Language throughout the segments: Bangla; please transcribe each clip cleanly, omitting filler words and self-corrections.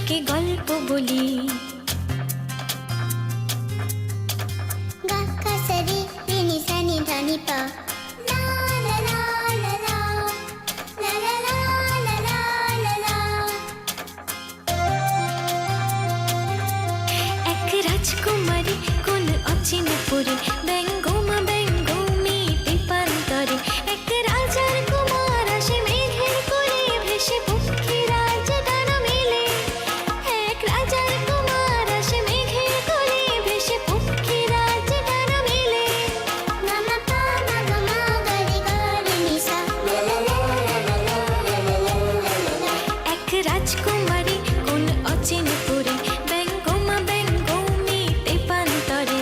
আজকে গল্প বলি। গাক্কা সারি রিনি সানি ধানি পা লা লা লা লা লা লা লা লা লা লা লা। এক রাজকুমারী কোন অচিনে পুরে, ব্যঙ্গমা ব্যঙ্গমি পেপান্তরে। এক রাজার কুমার আসে মেঘের কোলে, ভেসে পক্ষী রাজ ডানা মেলে। এক রাজার কুমার আসে মেঘের কোলে, ভেসে পক্ষী রাজ ডানা মেলে। মামা পা মা গা মা গা রে গা রে নি সা লা লা লা লা লা লা লা। এক রাজকুমারী কোন অচিনে পুরে, ব্যঙ্গমা ব্যঙ্গমি পেপান্তরে।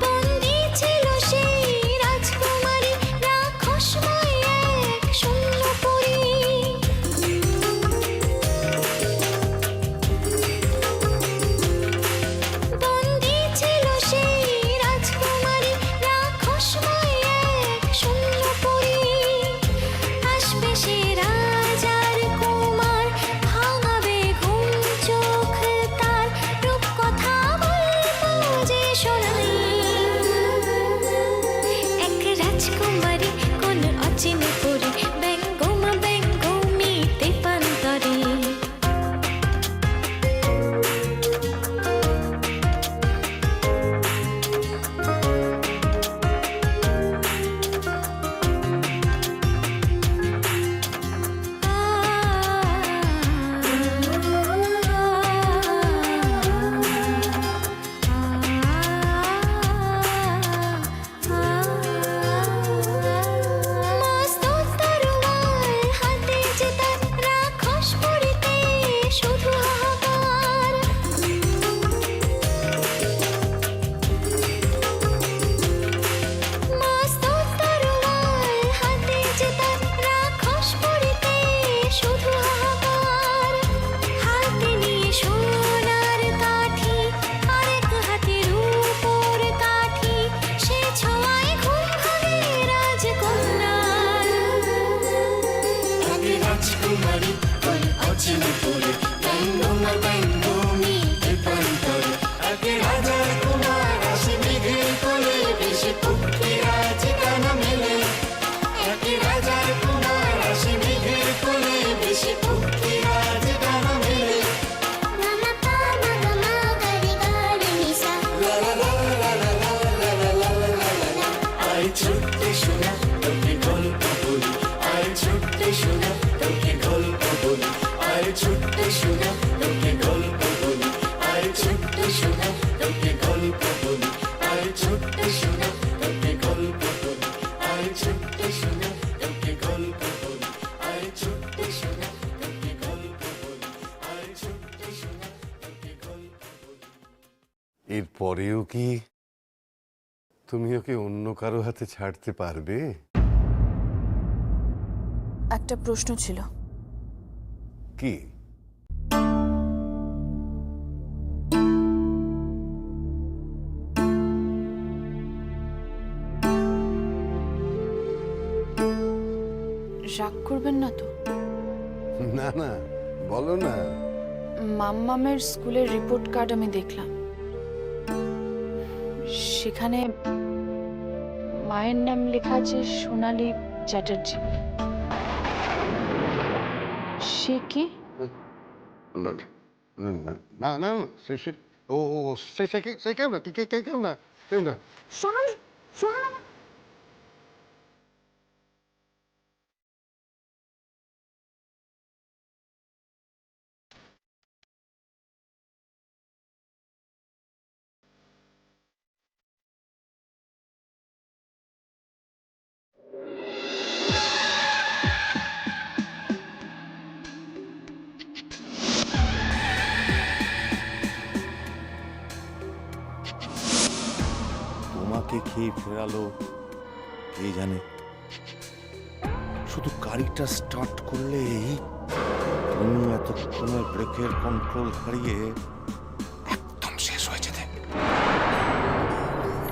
বন্দী ছিল সেই রাজকুমারী, রাক্ষসময় এক শূন্যপুরী। বন্দী ছিল সেই রাজকুমারী, রাক্ষসময় এক শূন্যপুরী। আসবে সে রাজার কুমার, ভাঙাবে ঘুম চোখ তার, রূপকথা গল্প যে শোনাই। এক রাজকুমারী কোন অচিনে পুরে, ব্যঙ্গমা ব্যঙ্গমি পেপান্তরে। মস্ত তরোয়াল হাতে যে তার, রাক্ষসপুরীতে শুধু হাহাকার। মস্ত তরোয়াল হাতে যে তার, রাক্ষসপুরীতে শুধু হাহাকার। হাতে নিয়ে সোনার কাঠি, আরেক হাতে রূপোর কাঠি, সে ছোঁয়ায় ঘুম ভাঙে রাজকন্যার। এক রাজকুমারী কোন অচিনে পুরে, ব্যঙ্গমা ব্যঙ্গমি পেপান্তরে। এক রাজার কুমার আসে মেঘের কোলে, ভেসে পক্ষী রাজ ডানা মেলে। এক রাজার কুমার আসে মেঘের কোলে, ভেসে পক্ষী রাজ ডানা মেলে। মামা পা মা গা মা গা রে গা রে নি সা লা লা লা লা লা লা লা লা লা লা লা লা। আয় ছোট্ট সোনা তোকে গল্প বলি, আয় ছোট্ট সোনা তোকে গল্প বলি, আয় ছোট্ট সোনা তোকে গল্প বলি, আয় ছোট্ট সোনা তোকে গল্প বলি, আয় ছোট্ট সোনা তোকে গল্প বলি, আয় ছোট্ট সোনা তোকে গল্প বলি, আয় ছোট্ট সোনা তোকে গল্প বলি, আয় ছোট্ট সোনা তোকে গল্প বলি। এরপরেও কি তুমি ওকে অন্য কারো হাতে ছাড়তে পারবে? একটা প্রশ্ন ছিল। কি? রাগ করবেন না তো? না না, বলো না। মাম্মামের স্কুলের রিপোর্ট কার্ড আমি দেখলাম, সেখানে মায়ের নাম লেখা আছে সোনালী চ্যাটার্জি। সে কি? না না না, সে সে ও ও সে সে সে কেউ না, কেউ না, কেউ না। সোনালি সোনালি কাকে খেয়ে ফেরালো কে জানে। শুধু গাড়িটা স্টার্ট করলেই এতক্ষণে ব্রেকের কন্ট্রোল হারিয়ে একদম শেষ হয়ে যেতে।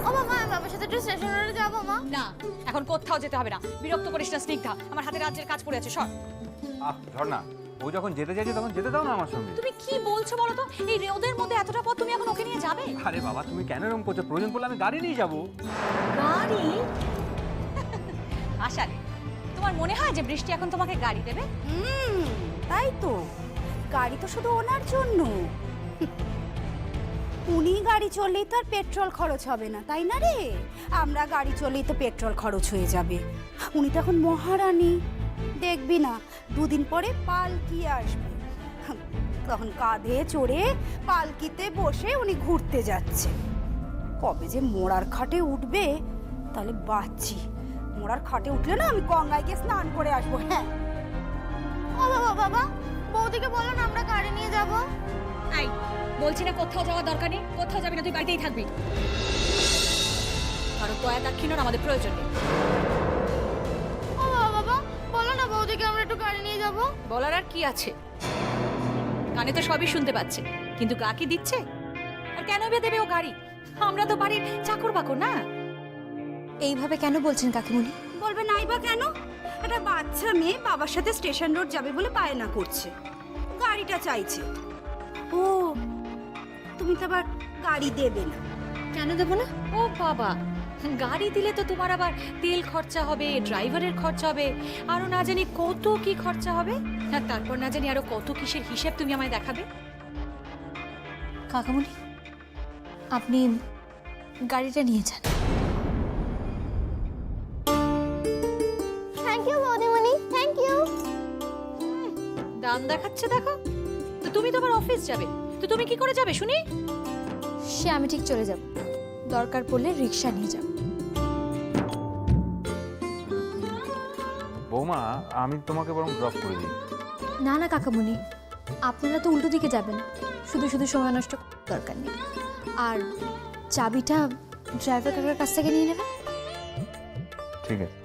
ও মামা বাবার সাথে একটু স্টেশনে যাবো মা। না, এখন কোথাও যেতে হবে না। বিরক্ত করিস না স্নিগ্ধা, আমার হাতে রাজ্যের কাজ পড়ে আছে। সর। ঝর্ণা, ও যখন যেতে চাইছে তখন যেতে দাও না আমার সঙ্গে। তুমি কি বলছো বলো তো? এই রোদের মধ্যে এতটা পথ তুমি এখন ওকে নিয়ে যাবে? আরে বাবা, তুমি কেন এরকম করছো? প্রয়োজন পড়লে আমি গাড়ি নিয়ে যাবো। গাড়ি? আশালে, তোমার মনে হয় যে বৃষ্টি এখন তোমাকে গাড়ি দেবে? তাই তো, গাড়ি তো শুধু ওনার জন্য। উনি গাড়ি চললেই তো আর পেট্রোল খরচ হবে না, তাই না রে? আমরা গাড়ি চললেই তো পেট্রোল খরচ হয়ে যাবে। উনি তো এখন মহারানী, দেখবি না দুদিন পরে পালকি আসবে, তখন কাঁধে চড়ে পালকিতে বসে উনি ঘুরতে যাচ্ছে। কবে যে মোড়ার খাটে উঠবে তাহলে বাঁচি। মোড়ার খাটে উঠলে না আমি গঙ্গায় গিয়ে স্নান করে আসবো। হ্যাঁ ও বাবা বাবা, বৌদিকে বলো না আমরা গাড়ি নিয়ে যাবো। এই, বলছি না কোথাও যাওয়ার দরকার নেই। কোথাও যাবি না, তুই বাড়িতেই থাকবি। কারণ দয়া দাক্ষিণ্যর আমাদের প্রয়োজন নেই। ও বাবা বাবা, বলো না বৌদিকে আমরা একটু গাড়ি নিয়ে যাবো। বলার আর কি আছে? কানে তো সবই শুনতে পাচ্ছে, কিন্তু গা কি দিচ্ছে? আর কেন দেবে ও গাড়ি? আমরা তো বাড়ির চাকর বাকর না। এইভাবে কেন বলছেন কাকিমুনি? বলবে নাই বা কেন? একটা বাচ্চা মেয়ে বাবার সাথে স্টেশন রোড যাবে বলে বায়না করছে, গাড়িটা চাইছে। ও, তুমি তো আবার গাড়ি দেবে না? কেন দেবো না? ও বাবা, গাড়ি দিলে তো তোমার আবার তেল খরচা হবে, ড্রাইভারের খরচা হবে, আরো না জানি কত কি খরচা হবে। আর তারপর না জানি আরো কত কিসের হিসেব তুমি আমায় দেখাবে। কাকামুনি, আপনি গাড়িটা নিয়ে যান। থ্যাংক ইউ বৌদিমণি, থ্যাংক ইউ। দাম দেখাচ্ছে দেখো। তো তুমি তো আবার অফিস যাবে, তো তুমি কি করে যাবে শুনি? সে আমি ঠিক চলে যাব, দরকার পড়লে রিক্সা নিয়ে যাব। বৌমা, আমি তোমাকে বরং ড্রপ করে দিই। না না কাকামুনি, আপনারা তো উল্টো দিকে যাবেন, শুধু শুধু সময় নষ্ট দরকার নেই। আর চাবিটা ড্রাইভার কাকার কাছ থেকে নিয়ে নেবেন। ঠিক আছে।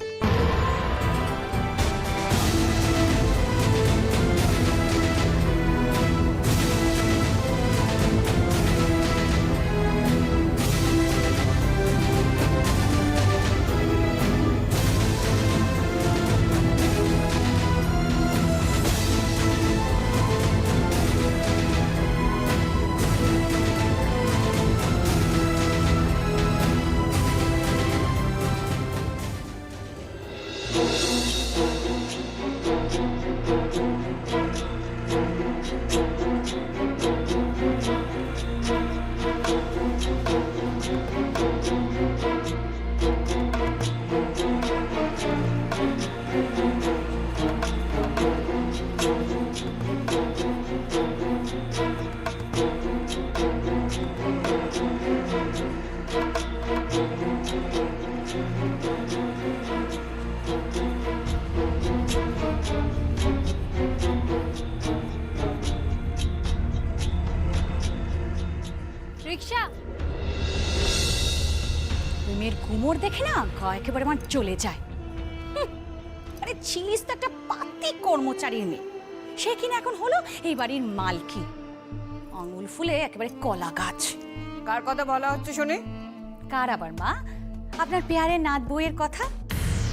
রিক্সা। মেয়ের ঘুমোর দেখে না গা একেবারে আমার চলে যায়। আরে ছিলিস তো একটা পাতি কর্মচারীর মেয়ে, সে কিনা এখন হলো এই বাড়ির মালকি। আঙুল ফুলে একেবারে কলা গাছ। কার কথা বলা হচ্ছে শুনি? কার আবার মা? আপনার পেয়ারের নাত বউয়ের কথা।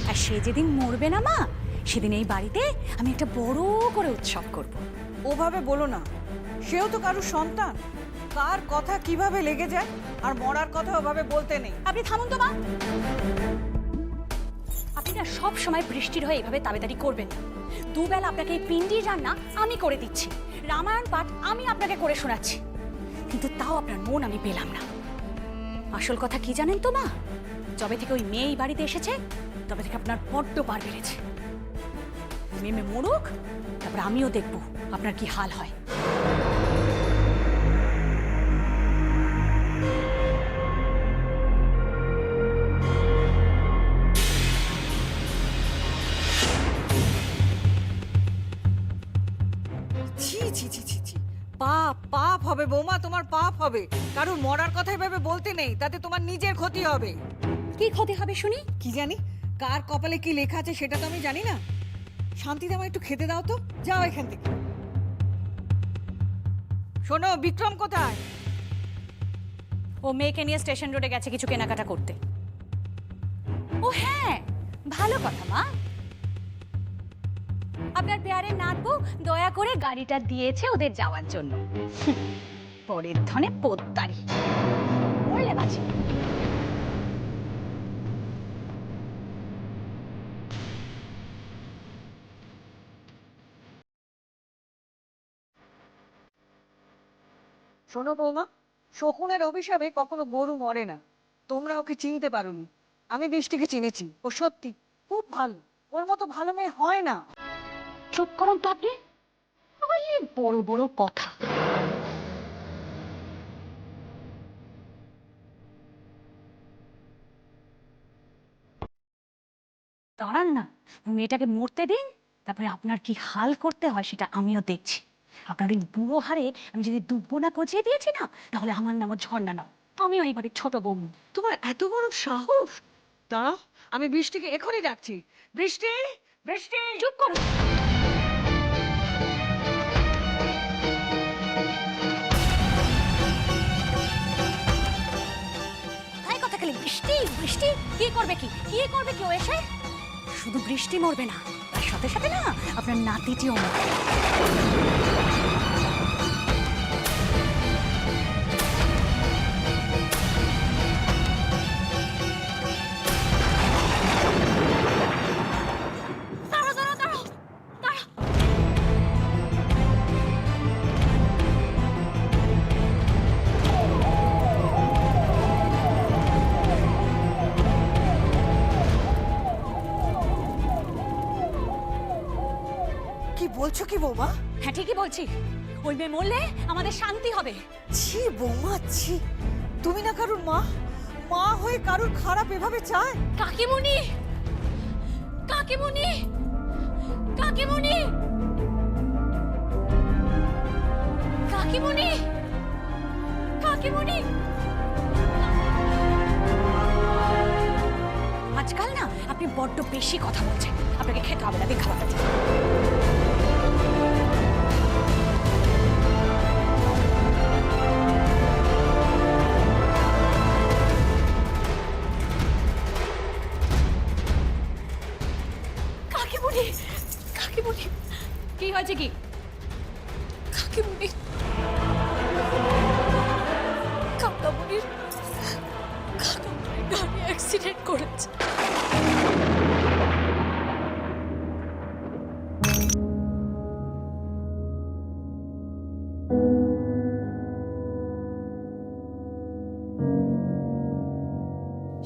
আর সে যেদিন মরবে না মা, সেদিন এই বাড়িতে আমি একটা বড় করে উৎসব করব। ওভাবে বলো না, সেও তো কারোর সন্তান। কার কথা কিভাবে লেগে যায়, আর মরার কথা ওভাবে বলতে নেই। আপনি থামুন তো মা। আপনি না সব সময় বৃষ্টির হয়ে এভাবে তাবেদারি করবেন না। দুবেলা আপনাকে এই পিন্ডির রান্না আমি করে দিচ্ছি, রামায়ণ পাঠ আমি আপনাকে করে শোনাচ্ছি, কিন্তু তাও আপনার মন আমি পেলাম না। আসল কথা কি জানেন তো মা? যবে থেকে ওই মেয়ে এই বাড়িতে এসেছে, তবে থেকে আপনার বড্ড বার বেড়েছে। মেয়ে মরুক, তারপর আমিও দেখব আপনার কি হাল হয়। ছি ছি ছি ছি ছি, পাপ পাপ হবে বৌমা, তোমার পাপ হবে। কারোর মরার কথা এভাবে বলতে নেই, তাতে তোমার নিজের ক্ষতি হবে। কি ক্ষতি হবে শুনি? কি জানি কার কপালে কি লেখা আছে সেটা তো আমি জানি না। শান্তিতে আমায় একটু খেতে দাও তো, যাও এখান থেকে। শোনো, বিক্রম কোথায়? ও মেয়েকে নিয়ে স্টেশন রোডে গেছে কিছু কেনাকাটা করতে। ও হ্যাঁ, ভালো কথা মা। আপনার পেয়ারের নাতবু দয়া করে গাড়িটা দিয়েছে ওদের যাওয়ার জন্য। পরের ধনে পোদ্দারি বললে বাঁচি। শোনো বৌমা, শকুনের অভিশাপে কখনো গরু মরে না। তোমরা ওকে চিনতে পারোনি, আমি বৃষ্টিকে চিনেছি। ও সত্যি খুব ভালো, ওর মতো ভালো মেয়ে হয় না। চুপ করুন তো আপনি, আবার এই বড় বড় কথা। দাঁড়ান না, মেয়েটাকে মরতে দিন, তারপরে আপনার কি হাল করতে হয় সেটা আমিও দেখছি। আপনার ওই বুড়ো হারে আমি যদি দুব্বনা গজিয়ে দিয়েছি না, তাহলে আমার নামও ঝর্ণা না, আমিও এই বাড়ির ছোট বউ। তোমার এত বড় সাহস! দাঁড়াও, আমি বৃষ্টিকে এখনই ডাকছি। বৃষ্টি, বৃষ্টি! চুপ করুন। তাই কথা খালি বৃষ্টি বৃষ্টি। কি করবে কি ও এসে? শুধু বৃষ্টি মরবে না, তার সাথে সাথে না আপনার নাতিটিও মরবে। কি বলছো কি বৌমা? হ্যাঁ ঠিকই বলছি, ওই মেয়ে মরলে আমাদের শান্তি হবে। ছি বৌমা, ছি! তুমি না কারুর মা, মা হয়ে কারুর খারাপ এভাবে চায়? কাকিমুনি, কাকিমুনি, কাকিমুনি, কাকিমুনি, কাকিমুনি। আজকাল না আপনি বড্ড বেশি কথা বলছেন, আপনাকে খেতে হবে না, দিন খাবারটা দিন। কাকিমুনি, কাকিমুনি, কি হয়েছে কি? কাকিমুনি, কাকামুনির গাড়ি অ্যাক্সিডেন্ট করেছে।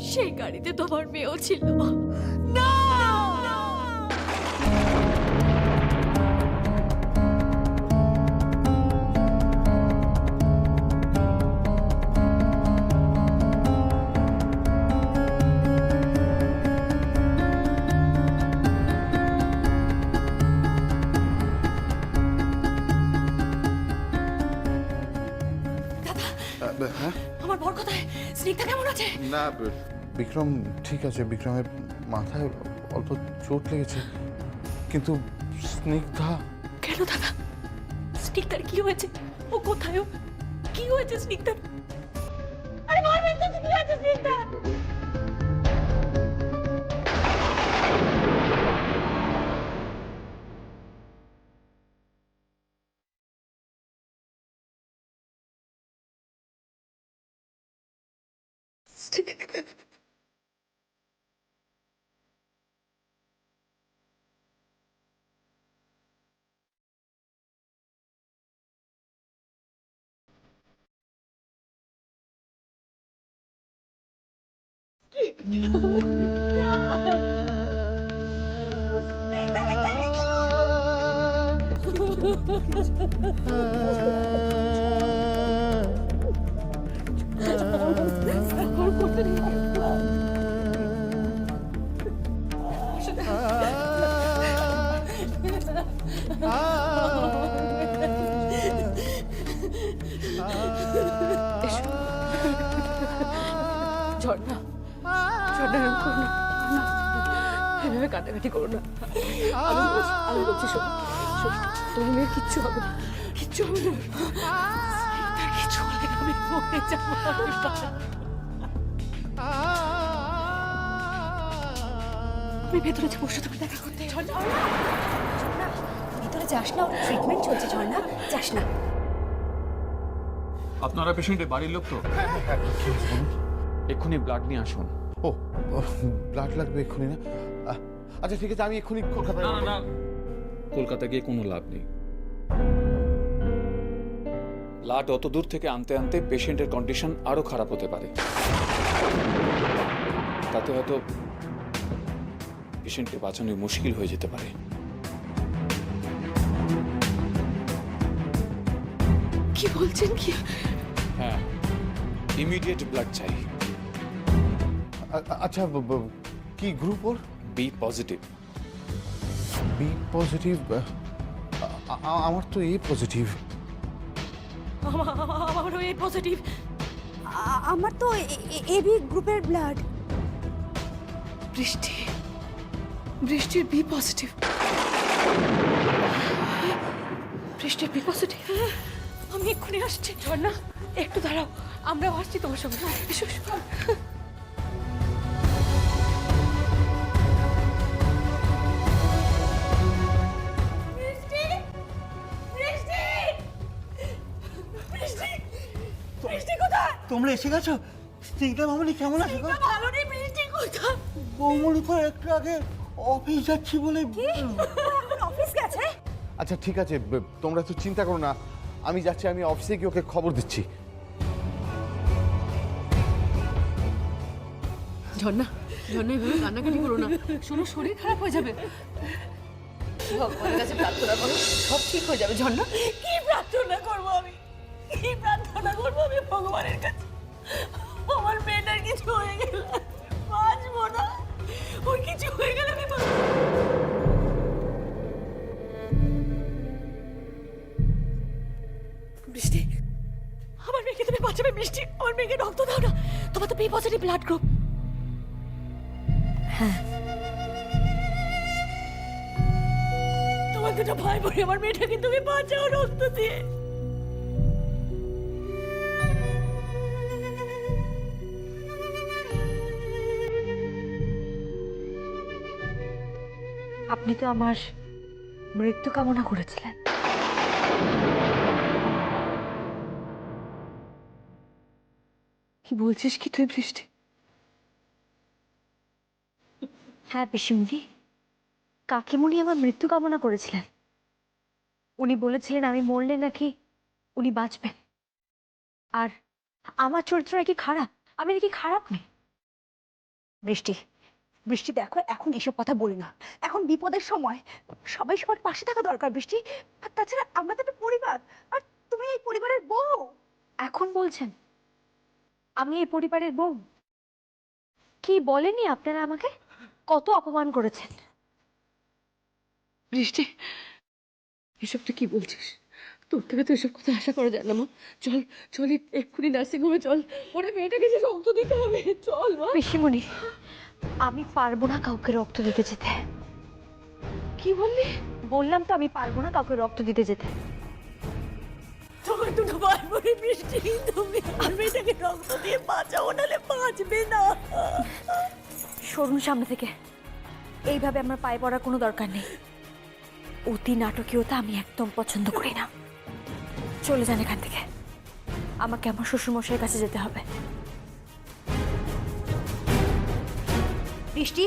সেই গাড়িতে তোমার মেয়েও ছিল। না! হ্যাঁ আমার বর কোথায়? স্নিগ্ধা কেমন আছে? না, বিক্রম ঠিক আছে। বিক্রমের মাথায় অল্প চোট লেগেছে, কিন্তু স্নিগ্ধা। কেন দাদা? স্নিগ্ধার কি হয়েছে? ও কোথায়? কি হয়েছে স্নিগ্ধার? আরে মারবেন তো, কি হয়েছে স্নিগ্ধার? ঝর্ণা, করো না, এভাবে কাটাকাটি করো না। আমি বলছি শোন, তোমার মেয়ের কিচ্ছু হবে না, কিচ্ছু হবে না। তার কিচ্ছু হলে আমি মরে যাবো। আমি ভেতরে যে বসে তোকে দেখা করতে ভিতরে যাস না, ট্রিটমেন্ট চলছে, ঝর্ণা যাস না। আপনারা পেশেন্টের বাড়ির লোক তো? এক্ষুনি ব্লাড নিয়ে আসুন। ও ব্লাড লাগবে এক্ষুনি না? আচ্ছা ঠিক আছে, আমি এক্ষুনি কলকাতায়। না না, কলকাতা গিয়ে কোনো লাভ নেই। ব্লাড অত দূর থেকে আনতে আনতে পেশেন্টের কন্ডিশন আরো খারাপ হতে পারে। তাতে হয়তো পেশেন্টকে বাঁচানো মুশকিল হয়ে যেতে পারে। কি বলছেন কি? হ্যাঁ, ইমিডিয়েট ব্লাড চাই। আচ্ছা কি গ্রুপ ওর? B positive. B positive? আমার তো এ পজিটিভ। আমারও এ পজিটিভ। আমার তো এবি গ্রুপের ব্লাড। বৃষ্টির বি পজিটিভ। বৃষ্টির বি পজিটিভ। আমি এক্ষুনি আসছি। ঝর্ণা একটু দাঁড়াও, আমরাও আসছি তোমার সঙ্গে। এসো এসো। তোমরা এসে গেছো? স্নিগ্ধা মামনি কেমন আছো গো? ভালো নেই, বৃষ্টি কোথায়? বৌমনি তো একটু আগে অফিস যাচ্ছি বলে। অফিস গেছে? আচ্ছা ঠিক আছে, তোমরা তো চিন্তা করো না, আমি যাচ্ছি, আমি অফিসে গিয়ে ওকে খবর দিচ্ছি। ঝর্ণা এভাবে কান্নাকাটি করো না, শোনো শরীর খারাপ হয়ে যাবে। ভগবানের কাছে প্রার্থনা করো, সব ঠিক হয়ে যাবে। ঝর্ণা কি প্রার্থনা করবো আমি? কি প্রার্থনা করবো আমি ভগবানের কাছে? আমার মেয়েটার কিছু হয়ে গেল, বাঁচবো না। ওর কিছু হয়ে গেল আমি বৃষ্টি, আমার মেয়েকে তুমি বাঁচাবে। বৃষ্টি, আমার মেয়েকে রক্ত দাও না। তোমার তো বি পজিটিভ ব্লাড গ্রুপ। তোমার দুটো ভাই বোন, আমার মেয়েটাকে তুমি বাঁচাও রক্ত দিয়ে। আপনি তো আমার মৃত্যু কামনা করেছিলেন। কি বলছিস কি তুই বৃষ্টি? হ্যাঁ পিসিমণি, কাকিমণি আমার মৃত্যু কামনা করেছিলেন। উনি বলেছিলেন আমি মরলে নাকি উনি বাঁচবেন। আর আমার চরিত্র নাকি খারাপ, আমি নাকি খারাপ মেয়ে। বৃষ্টি দেখো, এখন এসব কথা বলি না, এখন বিপদের সময়, সবাই সবার পাশে থাকা দরকার বৃষ্টি। আর তাছাড়া আমরা তো একটা পরিবার, আর তুমি এই পরিবারের বউ। এখন বলছেন আমি এই পরিবারের বউ? কি বলেনি আপনারা আমাকে? কত অপমান করেছেন। বৃষ্টি, এসব তুই কি বলছিস? তোর থেকে তো এসব কথা আশা করা যায় না মা। চল চল, এক্ষুনি নার্সিং হোমে চল। ওরা মেয়েটাকে যে রক্ত দিতে হবে, চল মা। পিসিমণি, আমি পারবো না কাউকে রক্ত দিতে যেতে। কি বললি? বললাম তো আমি পারবো না কাউকে রক্ত দিতে যেতে। তোমার দুটো ভাই বোনের বৃষ্টি, তুমি আর মেয়েটাকে রক্ত দিয়ে বাঁচাও, নাহলে বাঁচবে না। সরুন সামনে থেকে, এইভাবে আমার পায়ে পড়ার কোনো দরকার নেই। অতি নাটকীয়তা আমি একদম পছন্দ করি না। চলে যান এখান থেকে, আমাকে আমার শ্বশুরমশাইয়ের কাছে যেতে হবে। বৃষ্টি,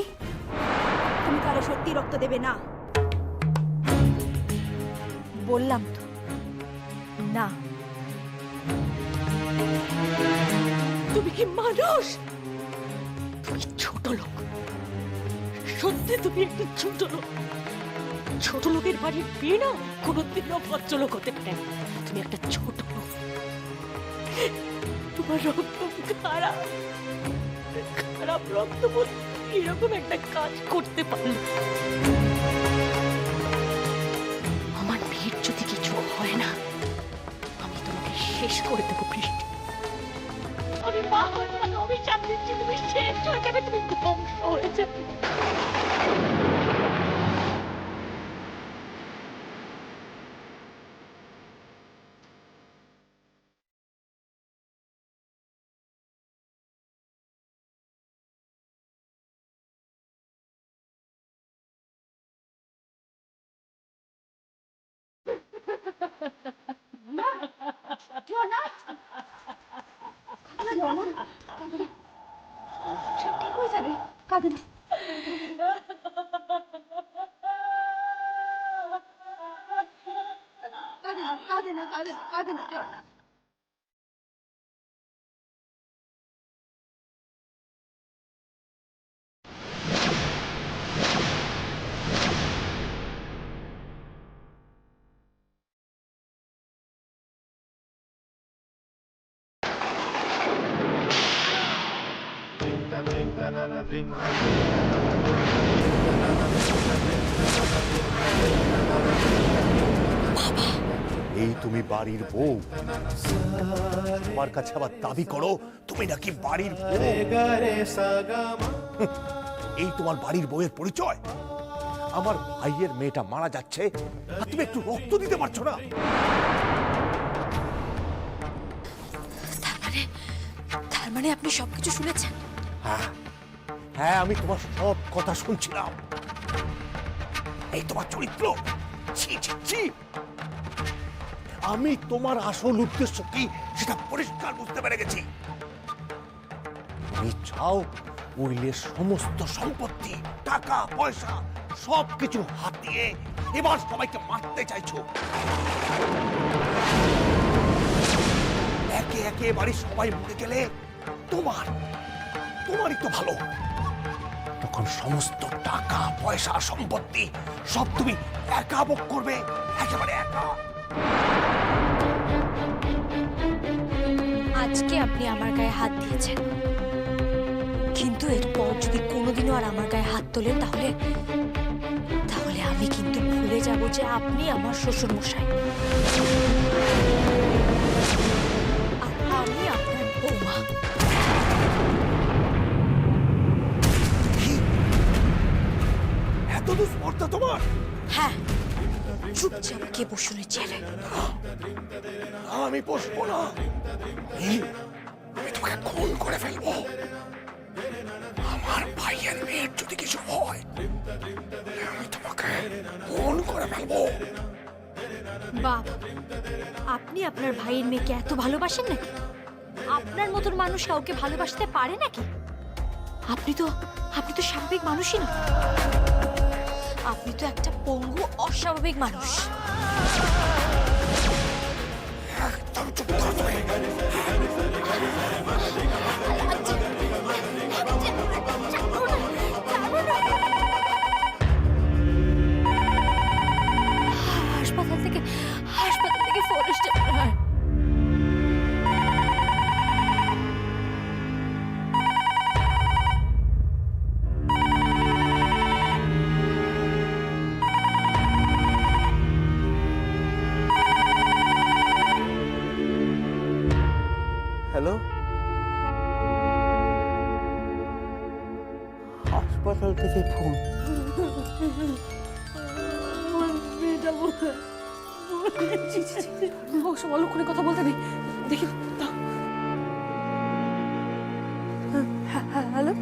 তুমি তাহলে সত্যি রক্ত দেবে না? বললাম তো না। তুমি কি মানুষ? তুমি ছোট লোক, সত্যি তুমি একটা ছোট লোক। ছোট লোকের বাড়ির বিয়ে না কোনোদিনও ভদ্রলোক হতে পারে না। তুমি একটা ছোট লোক, তোমার রক্ত খারাপ, খারাপ রক্ত বলে এরকম একটা কাজ করতে পারলো। আমার মেয়ের যদি কিছু হয় না, আমি তোমাকে শেষ করে দেবো বৃষ্টি। আমি মা হয়ে অভিশাপ দিচ্ছি, তুমি শেষ হয়ে যাবে, তুমি ধ্বংস হয়ে যাবে। সব ঠিক হয়ে যাবে, কাঁদে না। কাঁদে না, কাঁদে না, কাঁদে না, কাঁদে না। এই তুমি বাড়ির বউ, তোমার কাছে আবার দাবি করো তুমি নাকি বাড়ির বউ? এই তোমার বাড়ির বউয়ের পরিচয়? আমার ভাইয়ের মেয়েটা মারা যাচ্ছে আর তুমি একটু রক্ত দিতে পারছো না? তার মানে আপনি সবকিছু শুনেছেন? হ্যাঁ হ্যাঁ, আমি তোমার সব কথা শুনছিলাম। এই তোমার চরিত্র, ছি ছি ছি। আমি তোমার আসল উদ্দেশ্য কি সেটা পরিষ্কার বুঝতে পেরে গেছি। তুমি চাও উইলের সমস্ত সম্পত্তি, টাকা পয়সা সবকিছু হাতিয়ে এবার সবাইকে মারতে চাইছো। একে একে বাড়ির সবাই মরে গেলে তোমারই তো ভালো। তখন সমস্ত টাকা পয়সা সম্পত্তি সব তুমি একা ভোগ করবে, একেবারে একা। আজকে আপনি আমার গায়ে হাত দিয়েছেন, কিন্তু এরপর যদি কোনোদিনও আর আমার গায়ে হাত তোলেন তাহলে আমি কিন্তু ভুলে যাব যে আপনি আমার শ্বশুর মশাই আর আমি আপনার বৌমা। এত দুঃস্পর্ধা তোমার? হ্যাঁ, চুপচাপ কে বসুনের চেয়ারে। আমি বসবো না, আমি তোকে খুন করে ফেলবো। আমার ভাইয়ের মেয়ের যদি কিছু হয় আমি তোমাকে খুন করে ফেলবো। বাপ, আপনি আপনার ভাইয়ের মেয়েকে এত ভালোবাসেন নাকি? আপনার মতন মানুষ কাউকে ভালোবাসতে পারে নাকি? আপনি তো স্বাভাবিক মানুষই না, আপনি তো একটা পঙ্গু অস্বাভাবিক মানুষ। একদম চুপ করো তুমি। হাসপাতাল থেকে ফোন এসেছে। হ্যালো, হাসপাতাল থেকে ফোন। ওসব অলক্ষণে কথা বলতে নেই, দেখি দাও। হ্যালো,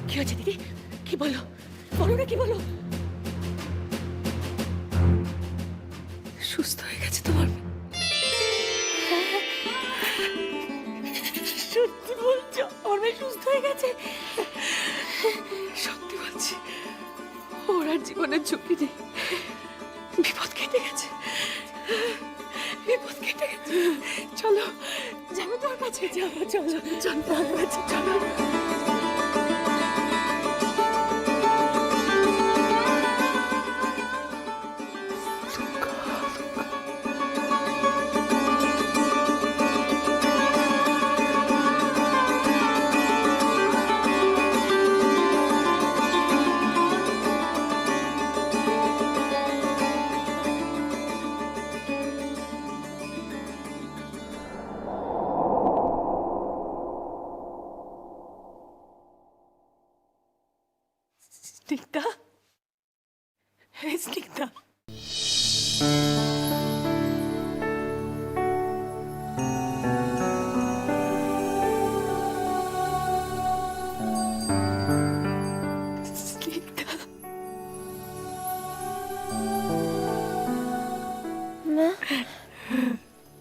কি হয়েছে দিদি? কি বলো, বলো না, কি বলো? সুস্থ হয়ে গেছে তোমার? সত্যি বলছো? ওর মেয়ে সুস্থ হয়ে গেছে? সত্যি বলছি, ওর আর জীবনের ঝুঁকি নেই, বিপদ কেটে গেছে, বিপদ কেটে গেছে। চলো, যাবো তোর কাছে, যাবো, চলো চলো তোর কাছে, চলো। স্নিগ্ধা, এই স্নিগ্ধা, মা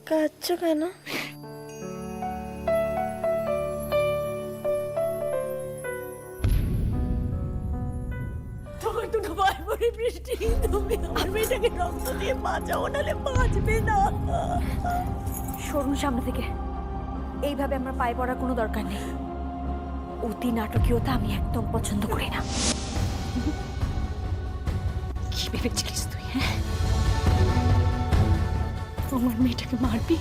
কাঁদছো কেন? তোমার দুটো ভাই বোনের বৃষ্টি, তুমি আমার মেয়েটাকে রক্ত দিয়ে বাঁচাও, নাহলে বাঁচবে না। সরুন সামনে থেকে। এইভাবে আমার পায়ে পড়ার কোনো দরকার নেই। অতি নাটকীয়তা আমি একদম পছন্দ করি না। কি ভেবেছিলিস তুই? হ্যাঁ, আমার মেয়েটাকে মারবি?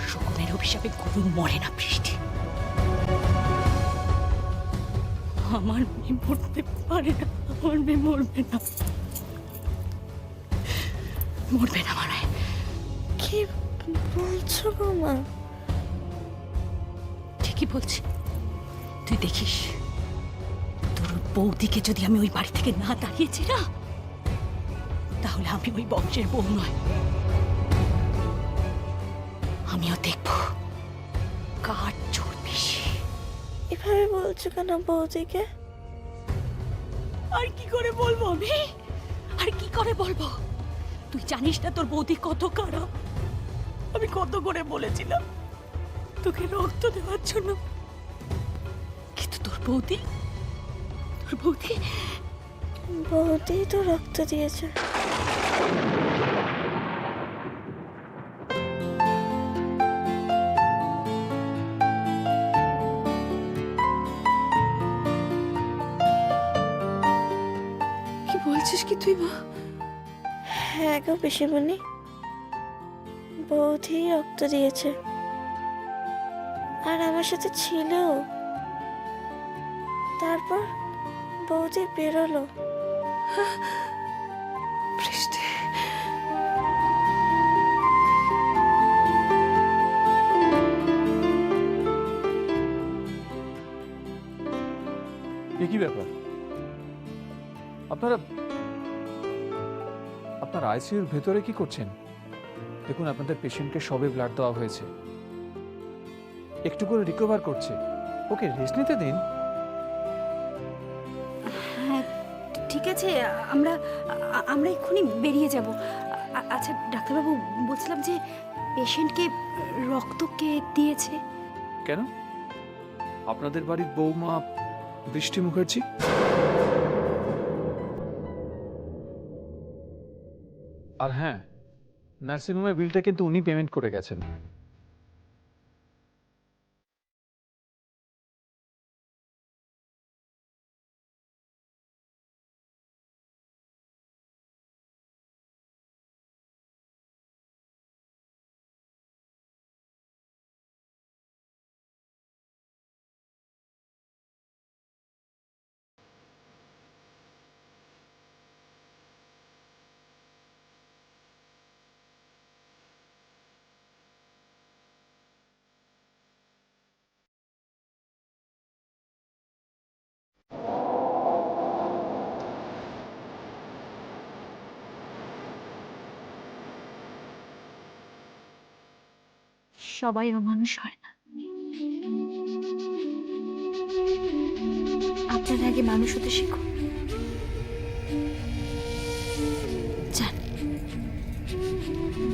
শকুনের অভিশাপে গরু মরে না বৃষ্টি। আমার মেয়ে মরতে পারে না, আমার মেয়ে মরবে না, মরবে না মানে। কি বলছো গো মা? ঠিকই বলছি। তুই দেখিস, তোর বৌদিকে যদি আমি ওই বাড়ি থেকে না তাড়িয়েছি না, তাহলে আমি ওই বংশের বউ নয়। আমিও দেখব কার জোর বেশি। এভাবে বলছো কেন বৌদিকে? আর কি করে বলবো আমি? আর কি করে বলবো? তুই জানিস না তোর বৌদি কত খারাপ। আমি কত করে বলেছিলাম তোকে রক্ত দেওয়ার জন্য, কিন্তু তোর বৌদি বৌদি তো রক্ত দিয়েছে। কি বলছিস কি তুই মা? হ্যাঁ গো পিসিমণি, বৌদি রক্ত দিয়েছে, আর আমার সাথে ছিল। তারপর বৌদি বেরোলো। বৃষ্টি, কি ব্যাপার? আপনার আইসিইউর ভেতরে কি করছেন? দেখুন, আপনাদের পেশেন্টকে সবে ব্লাড দেওয়া হয়েছে, একটু করে রিকভার করছে, ওকে রেস্ট নিতে দিন। হ্যাঁ ঠিক আছে, আমরা এক্ষুনি বেরিয়ে যাব। আচ্ছা ডাক্তারবাবু, বলছিলাম যে পেশেন্টকে রক্ত কে দিয়েছে? কেন? আপনাদের বাড়ির বৌমা বৃষ্টি মুখার্জি? আর হ্যাঁ, নার্সিংহোমের বিলটা কিন্তু উনি পেমেন্ট করে গেছেন। সবাই অমানুষ হয় না। আপনারা আগে মানুষ হতে শিখুন। যান,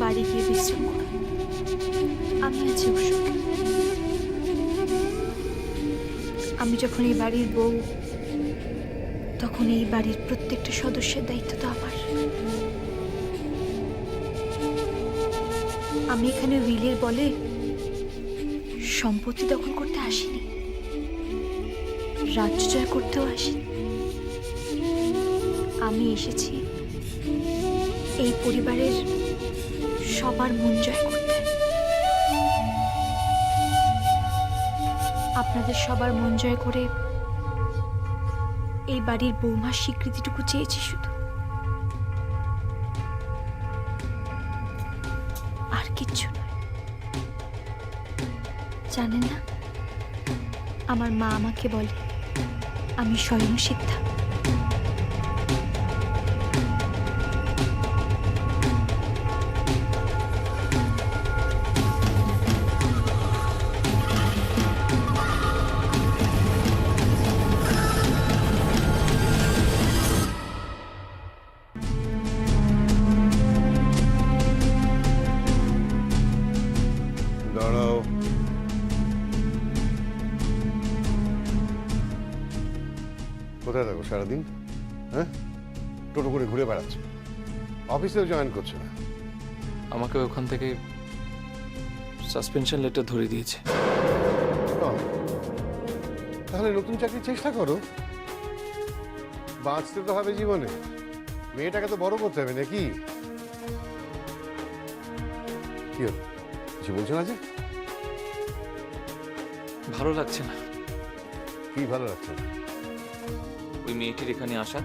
বাড়ি গিয়ে বিশ্রাম করুন। আমি আছি অবশ্যই। আমি যখন এই বাড়ির বউ, তখন এই বাড়ির প্রত্যেকটা সদস্যের দায়িত্ব তো আমার। আমি এখানে উইলের বলে সম্পত্তি দখল করতে আসিনি, রাজ্য জয় করতেও আসিনি। আমি এসেছি এই পরিবারের সবার মন জয় করতে। আপনাদের সবার মন জয় করে এই বাড়ির বৌমার স্বীকৃতিটুকু চেয়েছি শুধু, আর কিচ্ছু নয়। জানেন না, আমার মা আমাকে বলে আমি স্বয়ং সিদ্ধা। দাঁড়াও। কোথায় থাকো সারাদিন? হ্যাঁ, টোটো করে ঘুরে বেড়াচ্ছ, অফিসেও জয়েন করছো না। আমাকে ওখান থেকে সাসপেনশন লেটার ধরে দিয়েছে। ও, তাহলে নতুন চাকরির চেষ্টা করো। বাঁচতে তো হবে জীবনে, মেয়েটাকে তো বড় করতে হবে নাকি? কি হলো, কিছু বলছো না যে? ভালো লাগছে না। কি ভালো লাগছে না? ওই মেয়েটির এখানে আসা,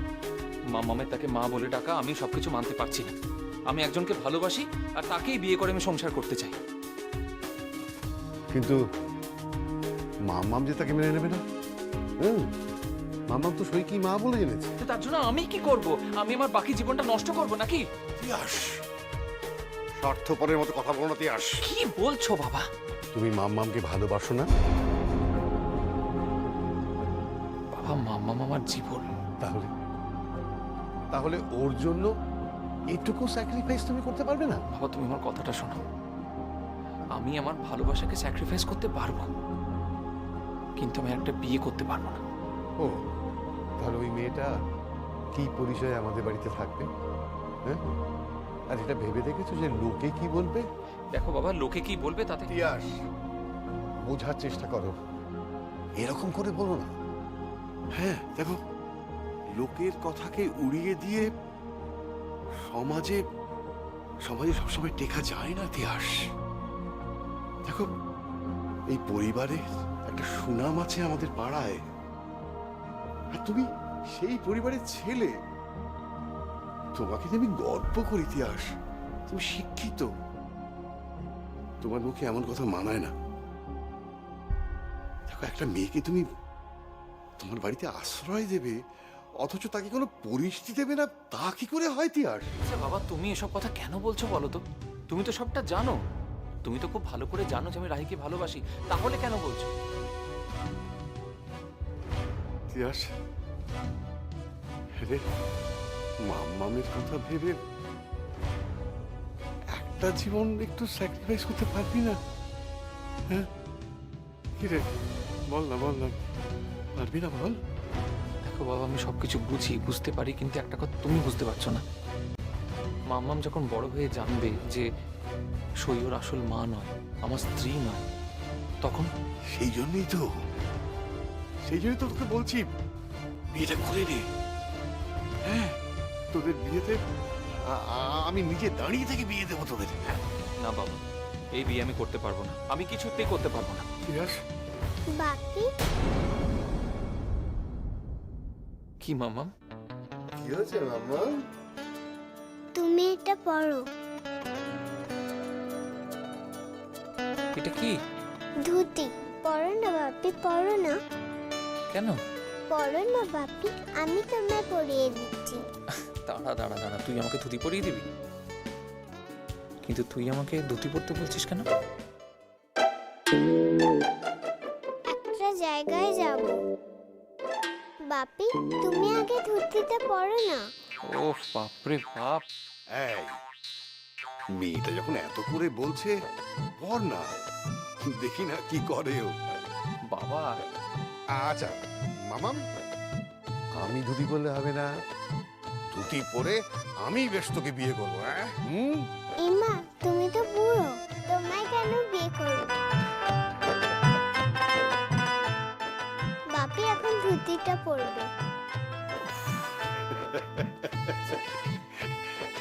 মামামের তাকে মা বলে ডাকা, আমি সবকিছু মানতে পারছি না। আমি একজনকে ভালোবাসি আর তাকেই বিয়ে করে আমি সংসার করতে চাই। কিন্তু মামাম যে তাকে মেনে নেবে না। মামাম তো সইকি মা বলে জেনেছে। তো তার জন্য আমি কি করব? আমি আমার বাকি জীবনটা নষ্ট করব নাকি? তিয়াস, স্বার্থপরের মতো কথা বলো না তিয়াস। কি বলছো বাবা? তুমি মামামকে ভালোবাসো না? বাবা, মামাম আমার জীবন। তাহলে তাহলে ওর জন্য এটুকু স্যাক্রিফাইস তুমি করতে পারবে না? বাবা, তুমি আমার কথাটা শোনো। আমি আমার ভালোবাসাকে স্যাক্রিফাইস করতে পারবো, কিন্তু আমি একটা বিয়ে করতে পারবো না। ও, তাহলে ওই মেয়েটা কি পরিচয়ে আমাদের বাড়িতে থাকবে? হ্যাঁ, আর এটা ভেবে দেখেছো যে লোকে কি বলবে? দেখো বাবা, লোকে কি বলবে তাতে? তিয়াস, বোঝার চেষ্টা করো, এরকম করে বলো না। হ্যাঁ দেখো, লোকের কথাকে উড়িয়ে দিয়ে সমাজে সমাজে সবসময় টেকা যায় না তিয়াস। দেখো, এই পরিবারে একটা সুনাম আছে আমাদের পাড়ায়, আর তুমি সেই পরিবারের ছেলে। তোমাকে যে আমি গর্ব করি তিয়াস, তুমি শিক্ষিত, তোমার মুখে এমন কথা মানায় না। দেখো, একটা মেয়েকে তুমি তোমার বাড়িতে আশ্রয় দেবে অথচ তাকে কোনো পরিস্থিতি দেবে না, তা কি করে হয় তিয়াস? আচ্ছা বাবা, তুমি এসব কথা কেন বলছো বলো তো? তুমি তো সবটা জানো, তুমি তো খুব ভালো করে জানো যে আমি রাহিকে ভালোবাসি, তাহলে কেন বলছো? তিয়াস, রে মামামের কথা ভেবে একটা জীবন একটু স্যাক্রিফাইস করতে পারবি না? হ্যাঁ, কি রে, বল না পারবি না, বল। দেখো বাবা, আমি সবকিছু বুঝি, বুঝতে পারি, কিন্তু একটা কথা তুমি বুঝতে পারছো না। মাম্মাম যখন বড় হয়ে জানবে যে সৈয়র আসল মা নয়, আমার স্ত্রী নয়, তখন? সেই জন্যই তো তোকে বলছি, বিয়েটা করে নে। হ্যাঁ, তোদের বিয়েতে আমি নিজে দাঁড়িয়ে থেকে বিয়ে দেবো তোদের। না বাবা, এই বিয়ে আমি করতে পারবো না, আমি কিছুতেই করতে পারবো না। বাপি, কি মাম্মাম? কি হয়েছে মাম্মা? তুমি এটা পড়ো। এটা কি? ধুতি। পড়ো না বাপি, পড়ো না। কেন? পড়ো না বাপি, আমি তোমায় পড়িয়ে দিচ্ছি। দাঁড়া দাঁড়া দাঁড়া, তুই আমাকে ধুতি পরিয়ে দিবি? কিন্তু তুই আমাকে ধুতি পরতে বলছিস কেন? একটা জায়গায় যাব। বাপি, তুমি আগে ধুতিটা পড়ো না। ও বাপরে বাপ! এই, মেয়েটা যখন এত করে বলছে পড় না, দেখি না কি করে ও। বাবা, আচ্ছা মামাম, আমি ধুতি পরলে হবে না, ধুতি পরে আমি বেশ তোকে বিয়ে করবো। হ্যাঁ, এমা, তুমি তো বুড়ো, তোমায় কেন বিয়ে করব? বাপি এখন ধুতিটা পরবে।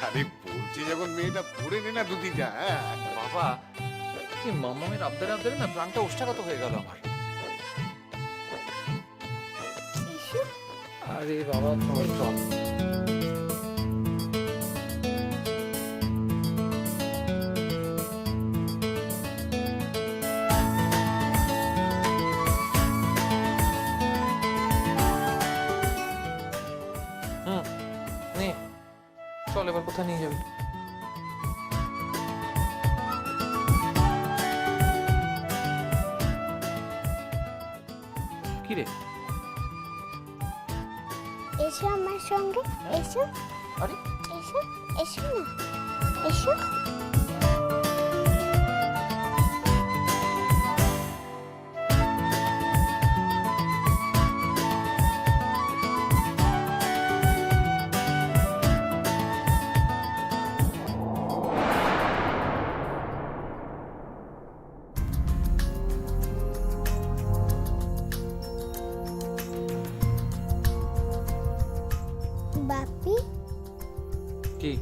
আরে বলছি যখন মেয়েটা পরে নে না ধুতিটা। হ্যাঁ বাবা, এই মাম্মামের আবদারে আবদারে না প্রাণটা ওষ্ঠাগত হয়ে গেল আমার। আরে বাবা, চল চল। চল এবার কোথায় নিয়ে যাবি? কি রে? এসো আমার সঙ্গে, এসো আরে এসো, এসো না, এসো। বাপি, কি?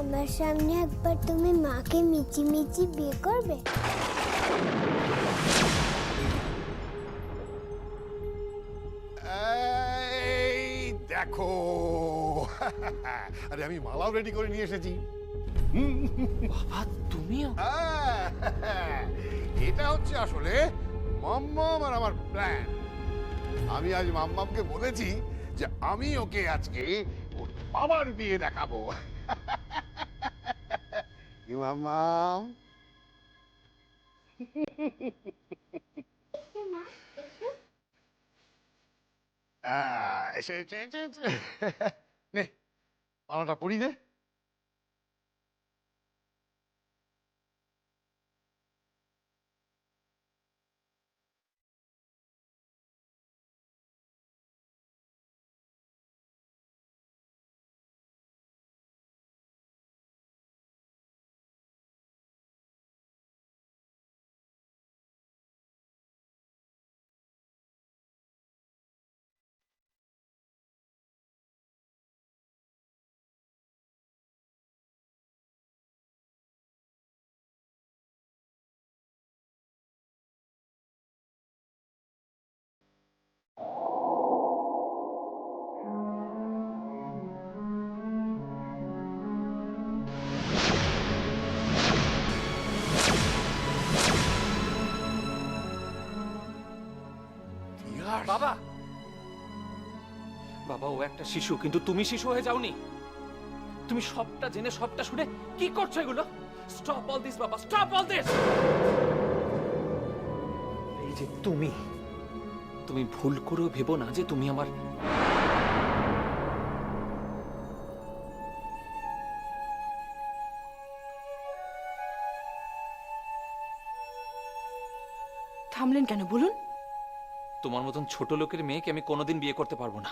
আমার সামনে একবার তুমি মাকে মিচি মিচি বিয়ে করবে? এই দেখো, আরে আমি মালাও রেডি করে নিয়ে এসেছি। বাবা তুমিও? এটা হচ্ছে আসলে মাম্মাম আর আমার প্ল্যান। আমি আজ মাম্মামকে বলেছি যে আমি ওকে আজকে ওর বাবার বিয়ে দেখাবো। কি মাম্মাম? এসে এসে এসে এসে। নে মালাটা পরি দে। বাবা, বাবা ও একটা শিশু, কিন্তু তুমি শিশু হয়ে যাওনি। তুমি সবটা জেনে সবটা শুনে কি করছো এগুলো? স্টপ অল দিস বাবা, স্টপ অল দিস। এই যে তুমি ভুল করেও ভেবো না যে তুমি আমার থামলেন কেন বলুন? তোমার মতন ছোট লোকের মেয়েকে আমি কোনোদিন বিয়ে করতে পারবো না।